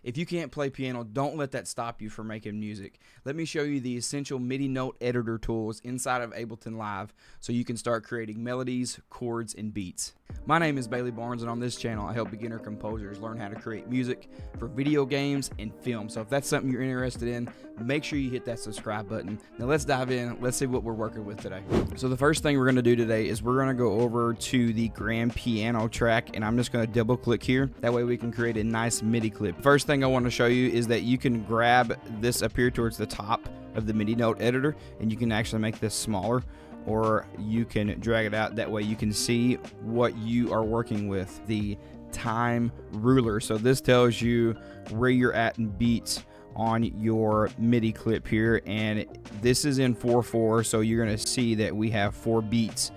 If you can't play piano, don't let that stop you from making music. Let me show you the essential MIDI note editor tools inside of Ableton Live so you can start creating melodies, chords, and beats. My name is Bailey Barnes, and on this channel I help beginner composers learn how to create music for video games and film. So if that's something you're interested in, make sure you hit that subscribe button. Now let's dive in. Let's see what we're working with today. So the first thing we're going to do today is we're going to go over to the grand piano track, and I'm just going to double click here. That way we can create a nice MIDI clip. First thing I want to show you is that you can grab this up here towards the top of the MIDI note editor, and you can actually make this smaller, or you can drag it out. That way you can see what you are working with, the time ruler. So this tells you where you're at in beats on your MIDI clip here, and this is in 4/4, so you're going to see that we have 4 beats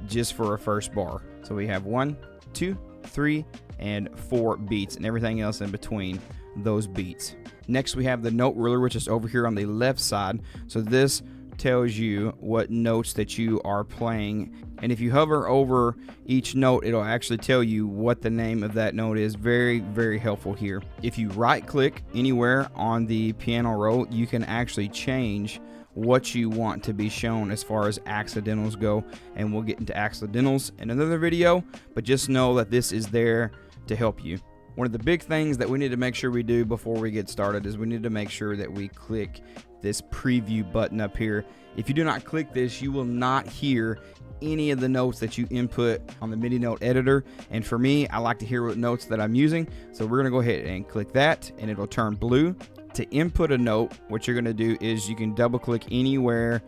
just for a first bar. So we have 1, 2, 3, and 4 beats, and everything else in between those beats. Next we have the note ruler, which is over here on the left side. So this tells you what notes that you are playing, and if you hover over each note, it'll actually tell you what the name of that note is. Very, very helpful here. If you right click anywhere on the piano roll, you can actually change what you want to be shown as far as accidentals go, and we'll get into accidentals in another video, but just know that this is there to help you. One of the big things that we need to make sure we do before we get started is we need to make sure that we click this preview button up here. If you do not click this, you will not hear any of the notes that you input on the MIDI note editor, and for me, I like to hear what notes that I'm using, so we're gonna go ahead and click that, and it'll turn blue. To input a note, what you're gonna do is you can double click anywhere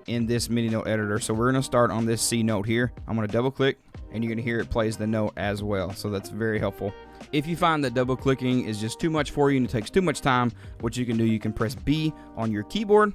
in this MIDI note editor. So we're gonna start on this C note here. I'm gonna double click, and you're gonna hear it plays the note as well, so that's very helpful. If you find that double clicking is just too much for you and it takes too much time, what you can do, you can press B on your keyboard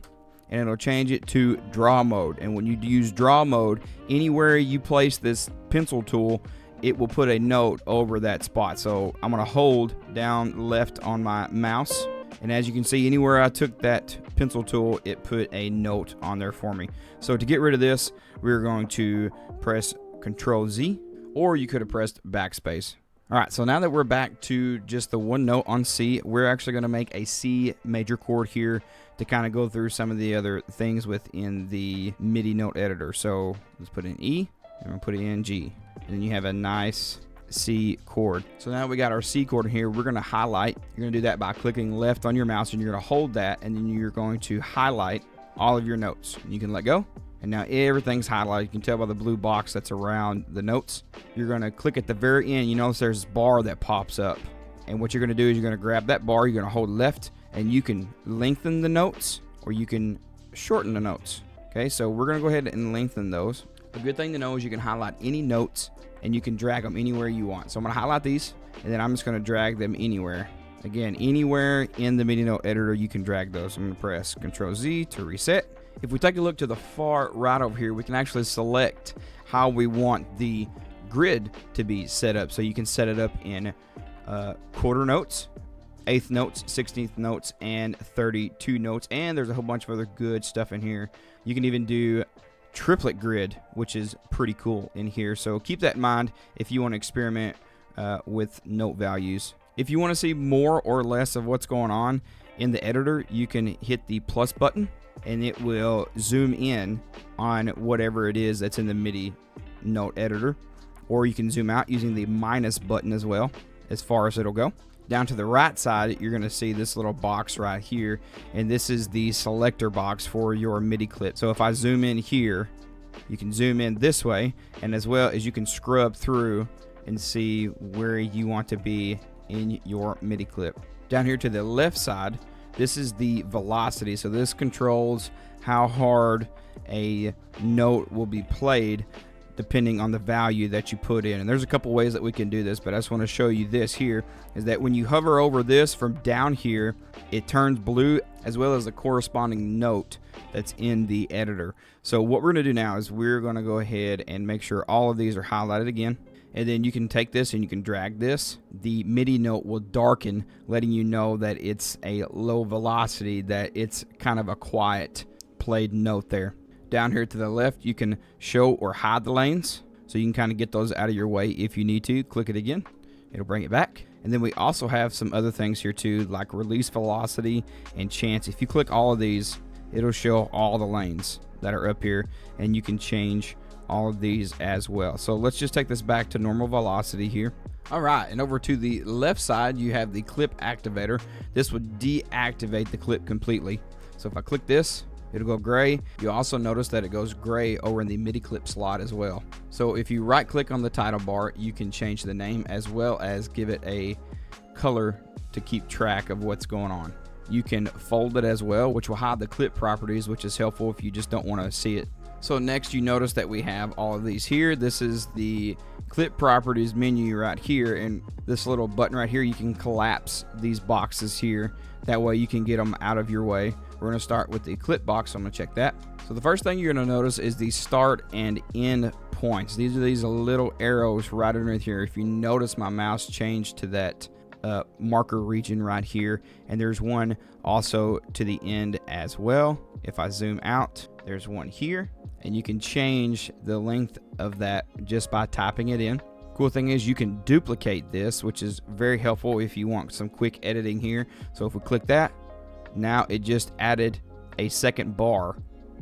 and it'll change it to draw mode. And when you use draw mode, anywhere you place this pencil tool, it will put a note over that spot. So I'm gonna hold down left on my mouse, and as you can see, anywhere I took that pencil tool, it put a note on there for me. So to get rid of this, we're going to press Control Z, or you could have pressed backspace. All right, so now that we're back to just the one note on C, we're actually going to make a C major chord here to kind of go through some of the other things within the MIDI note editor. So let's put in E, and we'll put it in G, and then you have a nice C chord. So now we got our C chord here. We're going to highlight. You're going to do that by clicking left on your mouse, and you're going to hold that, and then you're going to highlight all of your notes. You can let go. And now everything's highlighted. You can tell by the blue box that's around the notes. You're going to click at the very end. You notice there's a bar that pops up. And what you're going to do is you're going to grab that bar. You're going to hold left, and you can lengthen the notes or you can shorten the notes. Okay, so we're going to go ahead and lengthen those. A good thing to know is you can highlight any notes and you can drag them anywhere you want. So I'm going to highlight these, and then I'm just going to drag them anywhere. Again, anywhere in the MIDI note editor, you can drag those. I'm going to press Control Z to reset. If we take a look to the far right over here, we can actually select how we want the grid to be set up. So you can set it up in quarter notes, eighth notes, 16th notes, and 32 notes. And there's a whole bunch of other good stuff in here. You can even do triplet grid, which is pretty cool in here. So keep that in mind if you want to experiment with note values. If you want to see more or less of what's going on in the editor, you can hit the plus button, and it will zoom in on whatever it is that's in the MIDI note editor. Or you can zoom out using the minus button as well, as far as it'll go. Down to the right side, you're going to see this little box right here, and this is the selector box for your MIDI clip. So if I zoom in here, you can zoom in this way, and as well as you can scrub through and see where you want to be in your MIDI clip. Down here to the left side, this is the velocity. So this controls how hard a note will be played depending on the value that you put in. And there's a couple ways that we can do this, but I just want to show you this here, is that when you hover over this from down here, it turns blue, as well as the corresponding note that's in the editor. So what we're going to do now is we're going to go ahead and make sure all of these are highlighted again. And then you can take this and you can drag this. The MIDI note will darken, letting you know that it's a low velocity, that it's kind of a quiet played note there. Down here to the left, you can show or hide the lanes. So you can kind of get those out of your way if you need to. Click it again. It'll bring it back. And then we also have some other things here too, like release velocity and chance. If you click all of these, it'll show all the lanes that are up here, and you can change all of these as well. So let's just take this back to normal velocity here. All right, and over to the left side, you have the clip activator. This would deactivate the clip completely. So if I click this, it'll go gray. You also notice that it goes gray over in the MIDI clip slot as well. So if you right click on the title bar, you can change the name as well as give it a color to keep track of what's going on. You can fold it as well, which will hide the clip properties, which is helpful if you just don't want to see it. So next, you notice that we have all of these here. This is the clip properties menu right here, and this little button right here, you can collapse these boxes here. That way you can get them out of your way. We're going to start with the clip box, so I'm going to check that. So the first thing you're going to notice is the start and end points. These are these little arrows right underneath here. If you notice, my mouse changed to that marker region right here, and there's one also to the end as well. If I zoom out, there's one here, and you can change the length of that just by typing it in. Cool thing is you can duplicate this, which is very helpful if you want some quick editing here. So if we click that, now it just added a second bar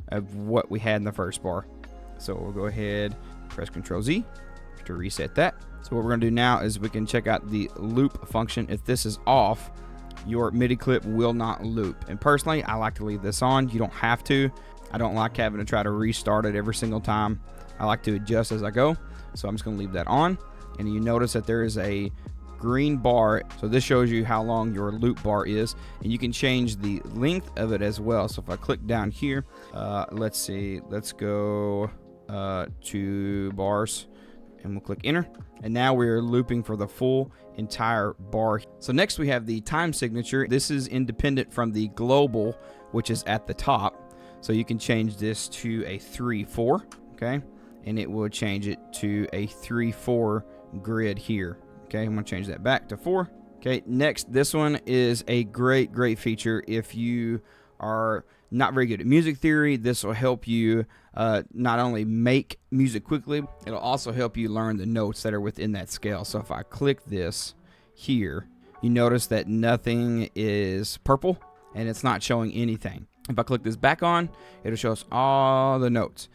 of what we had in the first bar. So we'll go ahead, press Ctrl Z to reset that. So what we're going to do now is we can check out the loop function. If this is off, your MIDI clip will not loop. And personally, I like to leave this on. You don't have to. I don't like having to try to restart it every single time. I like to adjust as I go. So I'm just going to leave that on. And you notice that there is a green bar. So this shows you how long your loop bar is. And you can change the length of it as well. So if I click down here, let's see, let's go 2 bars. And we'll click enter, and now we're looping for the full entire bar. So next we have the time signature. This is independent from the global, which is at the top. So you can change this to a 3/4, okay, and it will change it to a 3/4 grid here. Okay, I'm gonna change that back to 4. Okay, next, this one is a great feature if you are not very good at music theory. This will help you not only make music quickly, it'll also help you learn the notes that are within that scale. So if I click this here, you notice that nothing is purple and it's not showing anything. If I click this back on, it'll show us all the notes.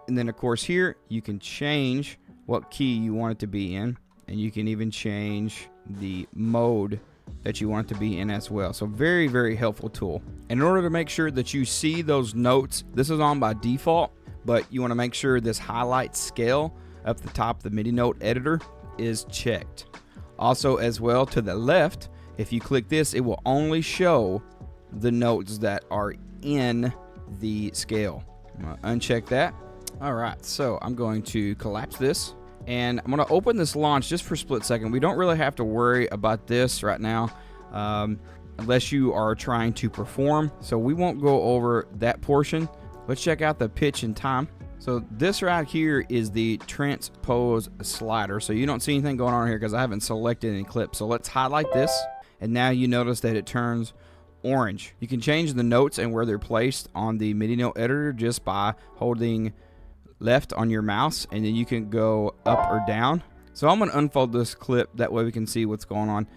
And then of course here, you can change what key you want it to be in, and you can even change the mode that you want it to be in as well. So very helpful tool. And in order to make sure that you see those notes, this is on by default, but you want to make sure this highlight scale up the top of the MIDI note editor is checked. Also as well, to the left, if you click this, it will only show the notes that are in the scale. I'm going to uncheck that. All right, so I'm going to collapse this, and I'm going to open this launch just for a split second. We don't really have to worry about this right now unless you are trying to perform. So we won't go over that portion. Let's check out the pitch and time. So this right here is the transpose slider. So you don't see anything going on here because I haven't selected any clips. So let's highlight this, and now you notice that it turns orange. You can change the notes and where they're placed on the MIDI note editor just by holding left on your mouse, and then you can go up or down. So I'm going to unfold this clip, that way we can see what's going on.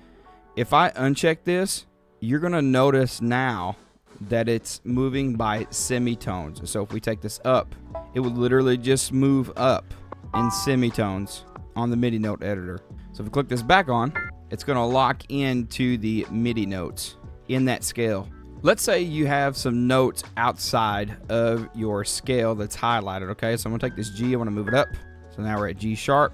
If I uncheck this, you're going to notice now that it's moving by semitones. So if we take this up, it would literally just move up in semitones on the MIDI note editor. So if we click this back on, it's going to lock into the MIDI notes in that scale. Let's say you have some notes outside of your scale that's highlighted, okay? So I'm gonna take this G, I wanna move it up. So now we're at G sharp.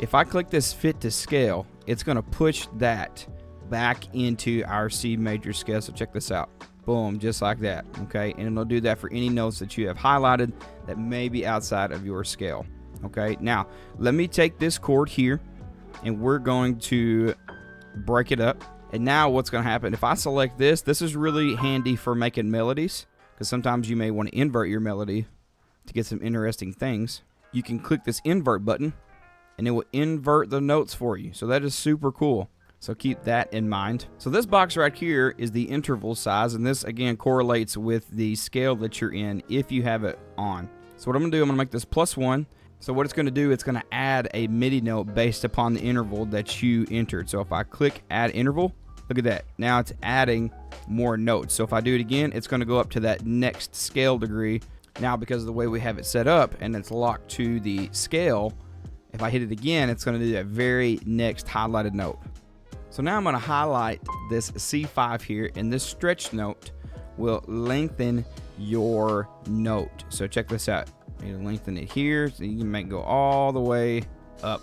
If I click this fit to scale, it's gonna push that back into our C major scale. So check this out. Boom, just like that, okay? And it'll do that for any notes that you have highlighted that may be outside of your scale, okay? Now, let me take this chord here, and we're going to break it up. And now what's going to happen, if I select this, this is really handy for making melodies, because sometimes you may want to invert your melody to get some interesting things. You can click this invert button, and it will invert the notes for you. So that is super cool. So keep that in mind. So this box right here is the interval size, and this again correlates with the scale that you're in if you have it on. So what I'm going to do, I'm going to make this +1, So what it's going to do, it's going to add a MIDI note based upon the interval that you entered. So if I click add interval, look at that. Now it's adding more notes. So if I do it again, it's going to go up to that next scale degree. Now because of the way we have it set up and it's locked to the scale, if I hit it again, it's going to do that very next highlighted note. So now I'm going to highlight this C5 here, and this stretch note will lengthen your note. So check this out. You lengthen it here, so you can make it go all the way up.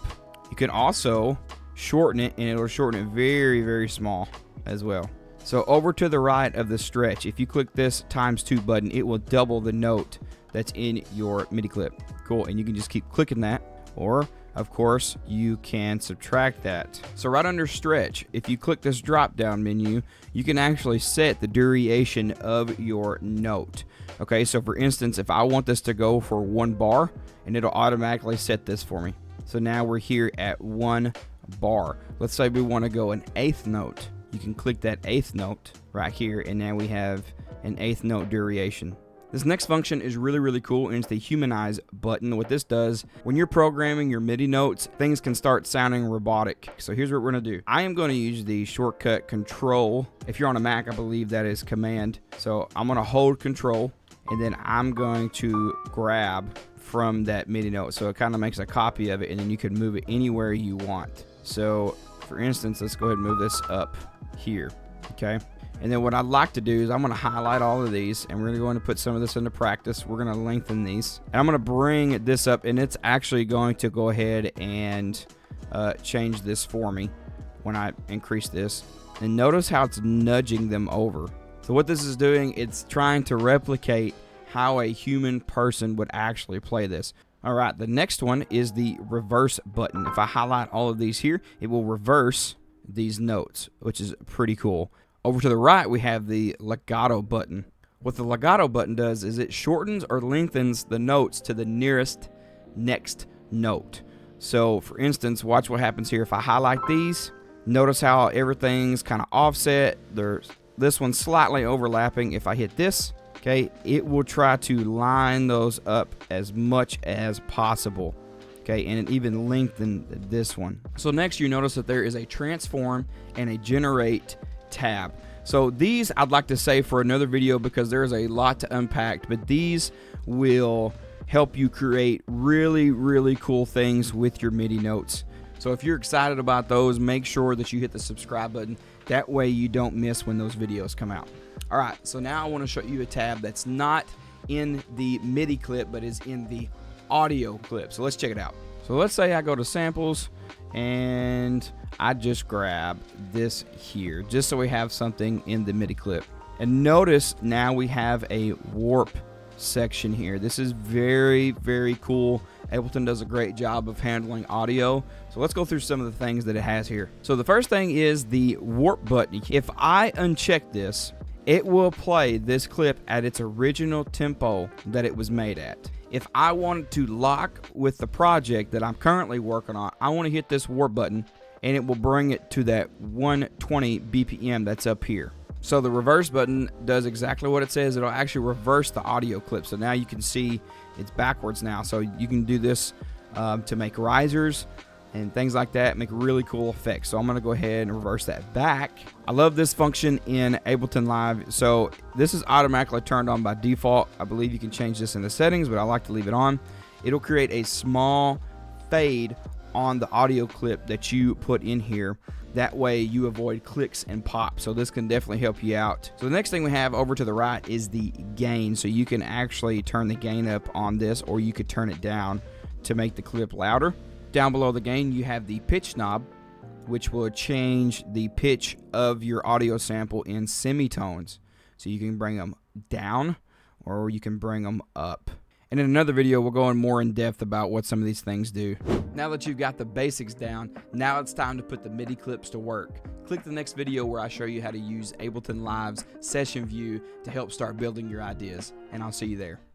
You can also shorten it, and it'll shorten it very, very small as well. So over to the right of the stretch, if you click this ×2 button, it will double the note that's in your MIDI clip. Cool, and you can just keep clicking that, or of course you can subtract that. So right under stretch, if you click this drop down menu, you can actually set the duration of your note. Okay, so for instance, if I want this to go for 1 bar, and it'll automatically set this for me. So now we're here at 1 bar. Let's say we want to go an 8th note. You can click that 8th note right here, and now we have an 8th note duration. This next function is really, really cool, and it's the Humanize button. What this does, when you're programming your MIDI notes, things can start sounding robotic. So here's what we're going to do. I am going to use the shortcut Control. If you're on a Mac, I believe that is Command. So I'm going to hold Control, and then I'm going to grab from that MIDI note. So it kind of makes a copy of it, and then you can move it anywhere you want. So for instance, let's go ahead and move this up here. Okay. And then what I'd like to do is I'm going to highlight all of these, and we're going to go in and put some of this into practice. We're going to lengthen these, and I'm going to bring this up, and it's actually going to go ahead and change this for me when I increase this. And notice how it's nudging them over. So what this is doing, it's trying to replicate how a human person would actually play this. All right, the next one is the reverse button. If I highlight all of these here, it will reverse these notes, which is pretty cool. Over to the right, we have the Legato button. What the Legato button does is it shortens or lengthens the notes to the nearest next note. So for instance, watch what happens here. If I highlight these, notice how everything's kind of offset. This one's slightly overlapping. If I hit this, okay, it will try to line those up as much as possible. Okay, and it even lengthened this one. So next you notice that there is a transform and a generate tab. So these I'd like to save for another video because there's a lot to unpack, but these will help you create really, really cool things with your MIDI notes. So if you're excited about those, make sure that you hit the subscribe button. That way you don't miss when those videos come out. All right, so now I want to show you a tab that's not in the MIDI clip, but is in the audio clip. So let's check it out. So let's say I go to samples and I just grab this here just so we have something in the MIDI clip. And notice now we have a warp section here. This is very, very cool. Ableton does a great job of handling audio. So let's go through some of the things that it has here. So the first thing is the warp button. If I uncheck this, it will play this clip at its original tempo that it was made at. If I wanted to lock with the project that I'm currently working on, I want to hit this warp button, and it will bring it to that 120 BPM that's up here. So the reverse button does exactly what it says. It'll actually reverse the audio clip. So now you can see it's backwards now. So you can do this to make risers and things like that, make really cool effects. So I'm going to go ahead and reverse that back. I love this function in Ableton Live. So this is automatically turned on by default. I believe you can change this in the settings, but I like to leave it on. It'll create a small fade on the audio clip that you put in here. That way you avoid clicks and pops. So this can definitely help you out. So the next thing we have over to the right is the gain. So you can actually turn the gain up on this, or you could turn it down to make the clip louder. Down below the gain, you have the pitch knob, which will change the pitch of your audio sample in semitones. So you can bring them down or you can bring them up. And in another video, we'll go in more in depth about what some of these things do. Now that you've got the basics down, now it's time to put the MIDI clips to work. Click the next video where I show you how to use Ableton Live's session view to help start building your ideas. And I'll see you there.